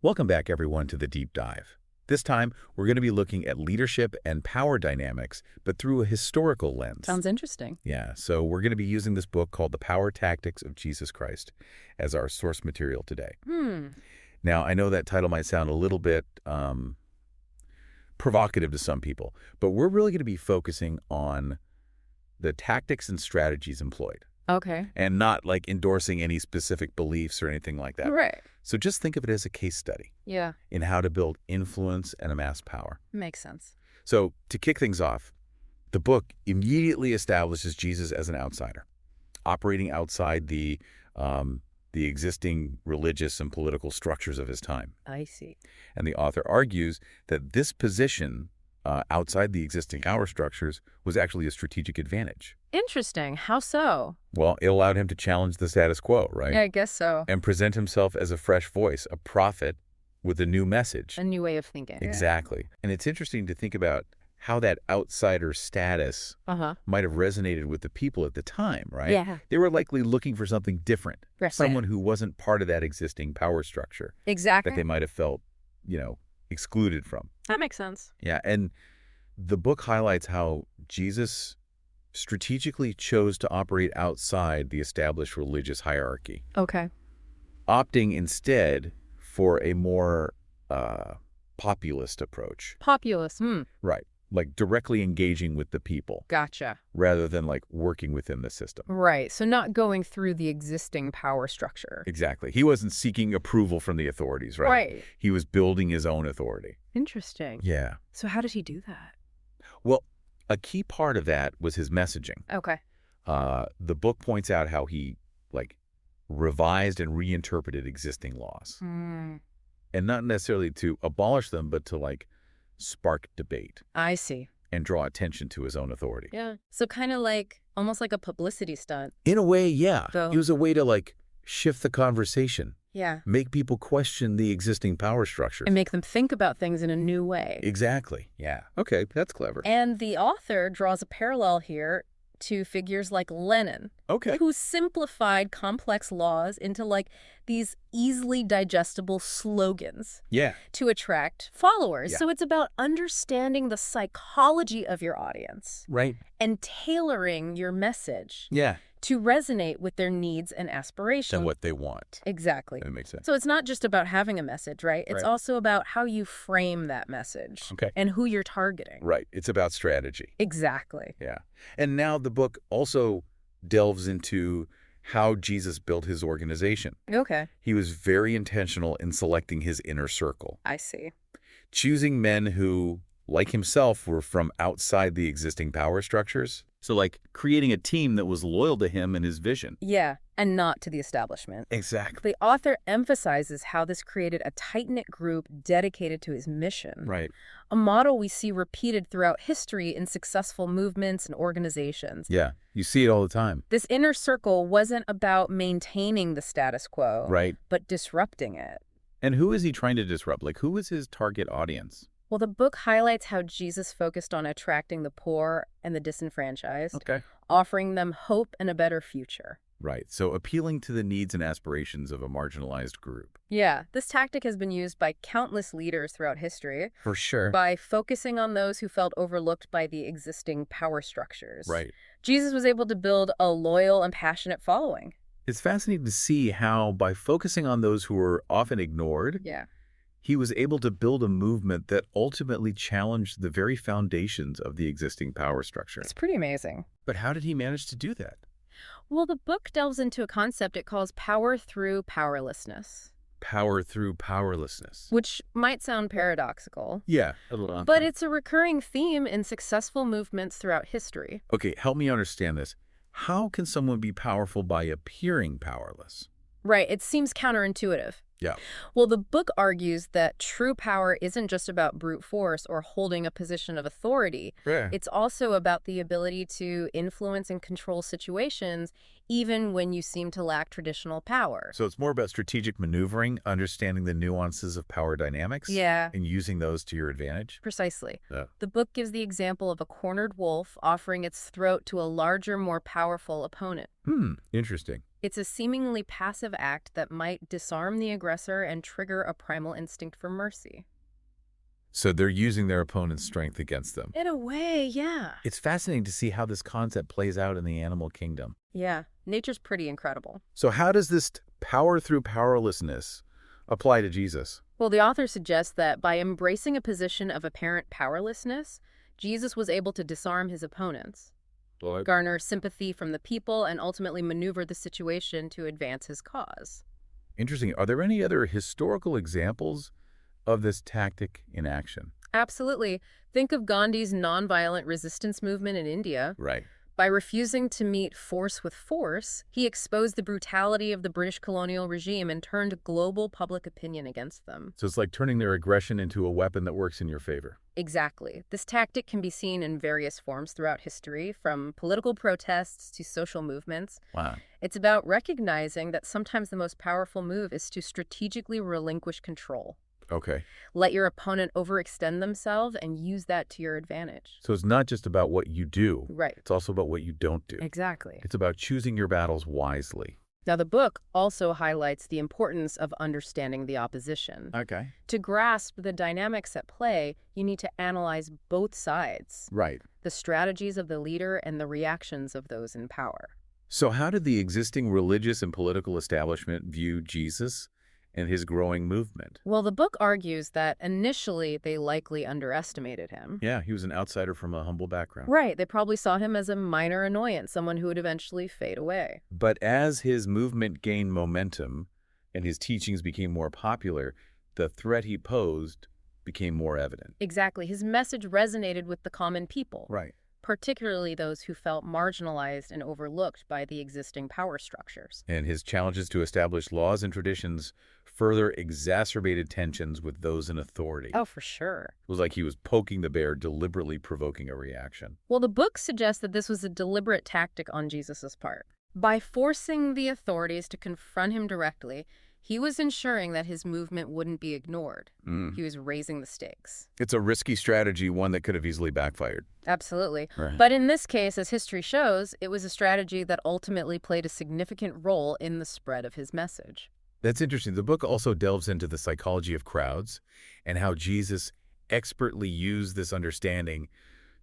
Welcome back, everyone, to the Deep Dive. This time, we're going to be looking at leadership and power dynamics, but through a historical lens. Sounds interesting. Yeah, so we're going to be using this book called The Power Tactics of Jesus Christ as our source material today. Now, I know that title might sound a little bit provocative to some people, but we're really going to be focusing on the tactics and strategies employed. Okay. And not like endorsing any specific beliefs or anything like that. Right. So just think of it as a case study Yeah. in how to build influence and amass power. Makes sense. So to kick things off, the book immediately establishes Jesus as an outsider, operating outside the existing religious and political structures of his time. I see. And the author argues that this position outside the existing power structures was actually a strategic advantage. Interesting. How so? Well, it allowed him to challenge the status quo, right? Yeah, I guess so. And present himself as a fresh voice, a prophet with a new message. A new way of thinking. Exactly. And it's interesting to think about how that outsider status might have resonated with the people at the time, right? Yeah. They were likely looking for something different, Right. someone who wasn't part of that existing power structure Exactly. that they might have felt, excluded from. That makes sense. Yeah, and the book highlights how Jesus strategically chose to operate outside the established religious hierarchy, Okay. opting instead for a more populist approach. Populist. Right. Like directly engaging with the people Gotcha. rather than like working within the system. Right. So not going through the existing power structure. Exactly. He wasn't seeking approval from the authorities, right? Right. He was building his own authority. Interesting. Yeah. So how did he do that? Well, a key part of that was his messaging. Okay. The book points out how he revised and reinterpreted existing laws. And not necessarily to abolish them, but to spark debate I see. and draw attention to his own authority. Yeah. So kind of almost like a publicity stunt. In a way, yeah. So- It was a way to shift the conversation, Yeah. make people question the existing power structures. And make them think about things in a new way. Exactly. Yeah. Okay, that's clever. And the author draws a parallel here to figures like Lenin, Okay. who simplified complex laws into these easily digestible slogans Yeah. to attract followers. Yeah. So it's about understanding the psychology of your audience Right. and tailoring your message Yeah. to resonate with their needs and aspirations. And what they want. Exactly. That makes sense. So it's not just about having a message, right? It's Right. also about how you frame that message Okay. and who you're targeting. Right. It's about strategy. Exactly. Yeah. And now the book also delves into how Jesus built his organization. Okay. He was very intentional in selecting his inner circle, I see. choosing men who, like himself, were from outside the existing power structures. So creating a team that was loyal to him and his vision. Yeah, and not to the establishment. Exactly. The author emphasizes how this created a tight-knit group dedicated to his mission. Right. A model we see repeated throughout history in successful movements and organizations. Yeah. You see it all the time. This inner circle wasn't about maintaining the status quo, Right. but disrupting it. And who is he trying to disrupt? Who is his target audience? Well, the book highlights how Jesus focused on attracting the poor and the disenfranchised, Okay. offering them hope and a better future. Right. So appealing to the needs and aspirations of a marginalized group. Yeah, this tactic has been used by countless leaders throughout history For sure. by focusing on those who felt overlooked by the existing power structures. Right. Jesus was able to build a loyal and passionate following. It's fascinating to see how by focusing on those who were often ignored, Yeah. he was able to build a movement that ultimately challenged the very foundations of the existing power structure. It's pretty amazing. But how did he manage to do that? Well, the book delves into a concept it calls power through powerlessness, Power through powerlessness. which might sound paradoxical, Yeah. A little. but it's a recurring theme in successful movements throughout history. Okay, help me understand this. How can someone be powerful by appearing powerless? Right, it seems counterintuitive. Yeah. Well, the book argues that true power isn't just about brute force or holding a position of authority. Yeah. It's also about the ability to influence and control situations, even when you seem to lack traditional power. So it's more about strategic maneuvering, understanding the nuances of power dynamics, Yeah, and using those to your advantage. precisely. Yeah. The book gives the example of a cornered wolf offering its throat to a larger, more powerful opponent. Interesting. It's a seemingly passive act that might disarm the aggressor and trigger a primal instinct for mercy. So they're using their opponent's strength against them. In a way, yeah. It's fascinating to see how this concept plays out in the animal kingdom. Yeah, nature's pretty incredible. So how does this power through powerlessness apply to Jesus? Well, the author suggests that by embracing a position of apparent powerlessness, Jesus was able to disarm his opponents, garner sympathy from the people, and ultimately maneuver the situation to advance his cause. Interesting. Are there any other historical examples of this tactic in action? Absolutely. Think of Gandhi's nonviolent resistance movement in India. Right. By refusing to meet force with force, he exposed the brutality of the British colonial regime and turned global public opinion against them. So it's like turning their aggression into a weapon that works in your favor. Exactly. This tactic can be seen in various forms throughout history, from political protests to social movements. Wow. It's about recognizing that sometimes the most powerful move is to strategically relinquish control. Okay. Let your opponent overextend themselves and use that to your advantage. So it's not just about what you do. Right. It's also about what you don't do. Exactly. It's about choosing your battles wisely. Now, the book also highlights the importance of understanding the opposition. Okay. To grasp the dynamics at play, you need to analyze both sides, Right. the strategies of the leader and the reactions of those in power. So how did the existing religious and political establishment view Jesus and his growing movement? Well, the book argues that initially they likely underestimated him. Yeah, he was an outsider from a humble background. Right, they probably saw him as a minor annoyance, someone who would eventually fade away. But as his movement gained momentum and his teachings became more popular, the threat he posed became more evident. Exactly, his message resonated with the common people. Right. Particularly those who felt marginalized and overlooked by the existing power structures. And his challenges to establish laws and traditions further exacerbated tensions with those in authority. Oh, for sure. It was like he was poking the bear, deliberately provoking a reaction. Well, the book suggests that this was a deliberate tactic on Jesus's part. By forcing the authorities to confront him directly, he was ensuring that his movement wouldn't be ignored. He was raising the stakes. It's a risky strategy, one that could have easily backfired. Absolutely. Right. But in this case, as history shows, it was a strategy that ultimately played a significant role in the spread of his message. That's interesting. The book also delves into the psychology of crowds and how Jesus expertly used this understanding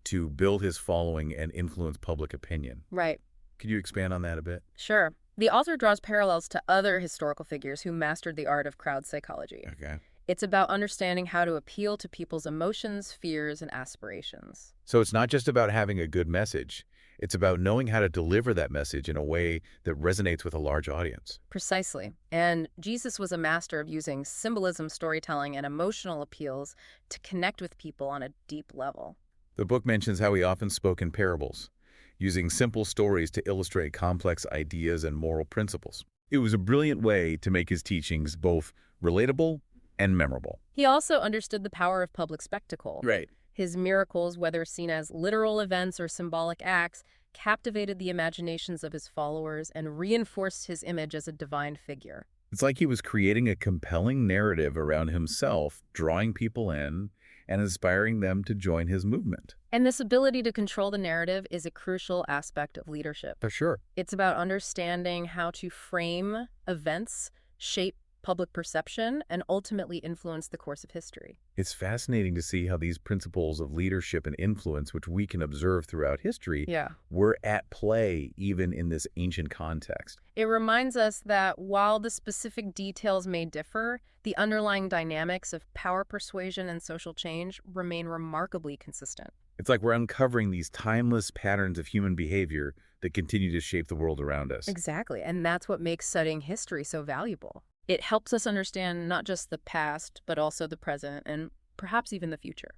to build his following and influence public opinion. Right. Could you expand on that a bit? Sure. The author draws parallels to other historical figures who mastered the art of crowd psychology. Okay. It's about understanding how to appeal to people's emotions, fears, and aspirations. So it's not just about having a good message. It's about knowing how to deliver that message in a way that resonates with a large audience. Precisely. And Jesus was a master of using symbolism, storytelling, and emotional appeals to connect with people on a deep level. The book mentions how he often spoke in parables, using simple stories to illustrate complex ideas and moral principles. It was a brilliant way to make his teachings both relatable and memorable. He also understood the power of public spectacle. Right. His miracles, whether seen as literal events or symbolic acts, captivated the imaginations of his followers and reinforced his image as a divine figure. It's like he was creating a compelling narrative around himself, drawing people in and inspiring them to join his movement. And this ability to control the narrative is a crucial aspect of leadership. For sure. It's about understanding how to frame events, shape public perception, and ultimately influence the course of history. It's fascinating to see how these principles of leadership and influence, which we can observe throughout history, were at play even in this ancient context. It reminds us that while the specific details may differ, the underlying dynamics of power persuasion and social change remain remarkably consistent. It's like we're uncovering these timeless patterns of human behavior that continue to shape the world around us. Exactly, and that's what makes studying history so valuable. It helps us understand not just the past, but also the present and perhaps even the future.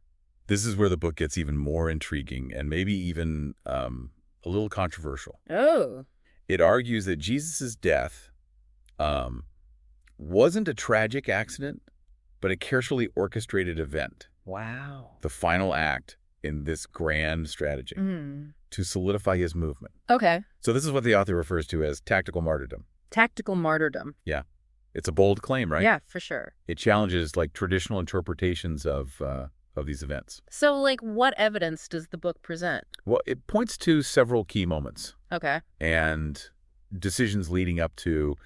This is where the book gets even more intriguing and maybe even a little controversial. Oh. It argues that Jesus' death wasn't a tragic accident, but a carefully orchestrated event. Wow. The final act in this grand strategy to solidify his movement. Okay. So this is what the author refers to as tactical martyrdom. Tactical martyrdom. Yeah. It's a bold claim, right? Yeah, for sure. It challenges like traditional interpretations of these events. So, like, what evidence does the book present? Well, it points to several key moments. Okay. And decisions leading up to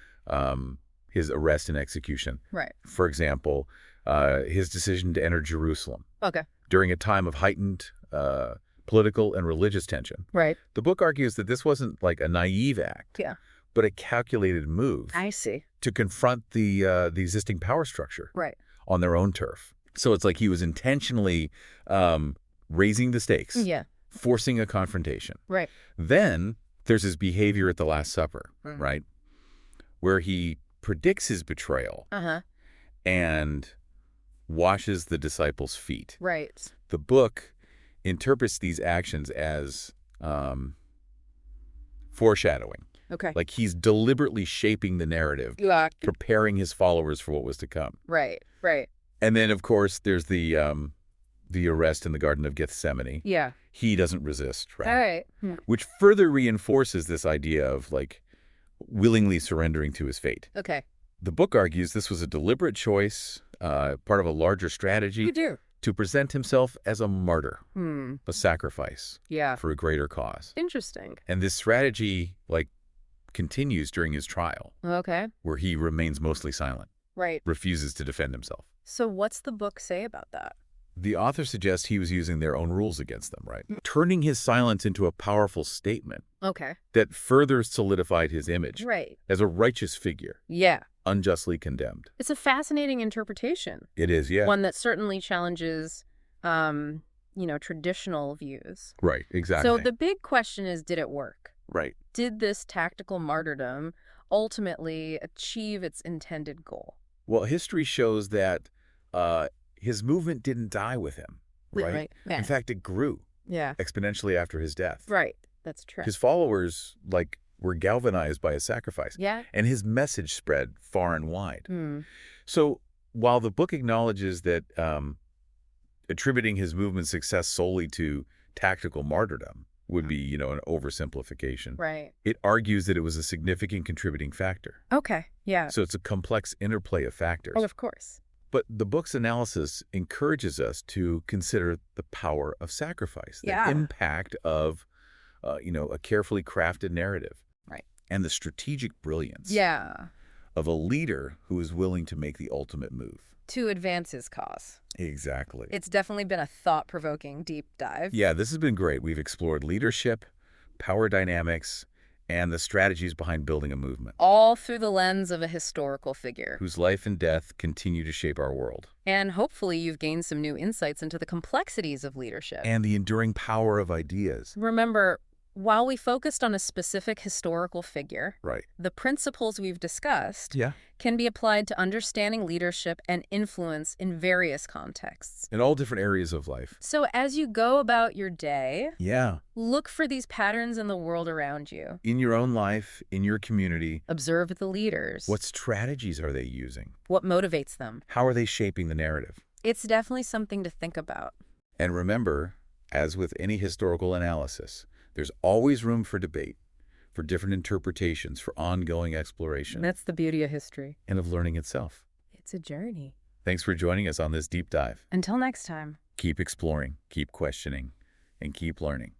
his arrest and execution. Right. For example, his decision to enter Jerusalem Okay. during a time of heightened political and religious tension. Right. The book argues that this wasn't like a naive act, Yeah. but a calculated move I see. to confront the existing power structure Right. on their own turf. So it's like he was intentionally raising the stakes, Yeah. forcing a confrontation. Right. Then there's his behavior at the Last Supper, right, where he predicts his betrayal and washes the disciples' feet. Right. The book interprets these actions as foreshadowing. Okay. Like he's deliberately shaping the narrative, preparing his followers for what was to come. Right. Right. And then, of course, there's the arrest in the Garden of Gethsemane. Yeah. He doesn't resist, right? All right. Which further reinforces this idea of, like, willingly surrendering to his fate. Okay. The book argues this was a deliberate choice, part of a larger strategy to present himself as a martyr, a sacrifice for a greater cause. Interesting. And this strategy, like, continues during his trial, Okay. where he remains mostly silent, Right. refuses to defend himself. So what's the book say about that? The author suggests he was using their own rules against them, right? Turning his silence into a powerful statement Okay. that further solidified his image Right. as a righteous figure, Yeah. unjustly condemned. It's a fascinating interpretation. It is, yeah. One that certainly challenges, traditional views. Right, exactly. So the big question is, did it work? Right. Did this tactical martyrdom ultimately achieve its intended goal? Well, history shows that his movement didn't die with him, right? Right. Yeah. In fact, it grew exponentially after his death. Right. That's true. His followers, like, were galvanized by his sacrifice. Yeah. And his message spread far and wide. So while the book acknowledges that attributing his movement's success solely to tactical martyrdom would be, an oversimplification. Right. It argues that it was a significant contributing factor. Okay. Yeah. So it's a complex interplay of factors. Oh, of course. But the book's analysis encourages us to consider the power of sacrifice, the impact of, a carefully crafted narrative. Right. And the strategic brilliance of a leader who is willing to make the ultimate move. To advance his cause. Exactly. It's definitely been a thought-provoking deep dive. Yeah, this has been great. We've explored leadership, power dynamics, and the strategies behind building a movement. All through the lens of a historical figure. Whose life and death continue to shape our world. And hopefully you've gained some new insights into the complexities of leadership. And the enduring power of ideas. Remember, while we focused on a specific historical figure, right, the principles we've discussed can be applied to understanding leadership and influence in various contexts. In all different areas of life. So as you go about your day, look for these patterns in the world around you. In your own life, in your community. Observe the leaders. What strategies are they using? What motivates them? How are they shaping the narrative? It's definitely something to think about. And remember, as with any historical analysis, there's always room for debate, for different interpretations, for ongoing exploration. That's the beauty of history. And of learning itself. It's a journey. Thanks for joining us on this deep dive. Until next time. Keep exploring, keep questioning, and keep learning.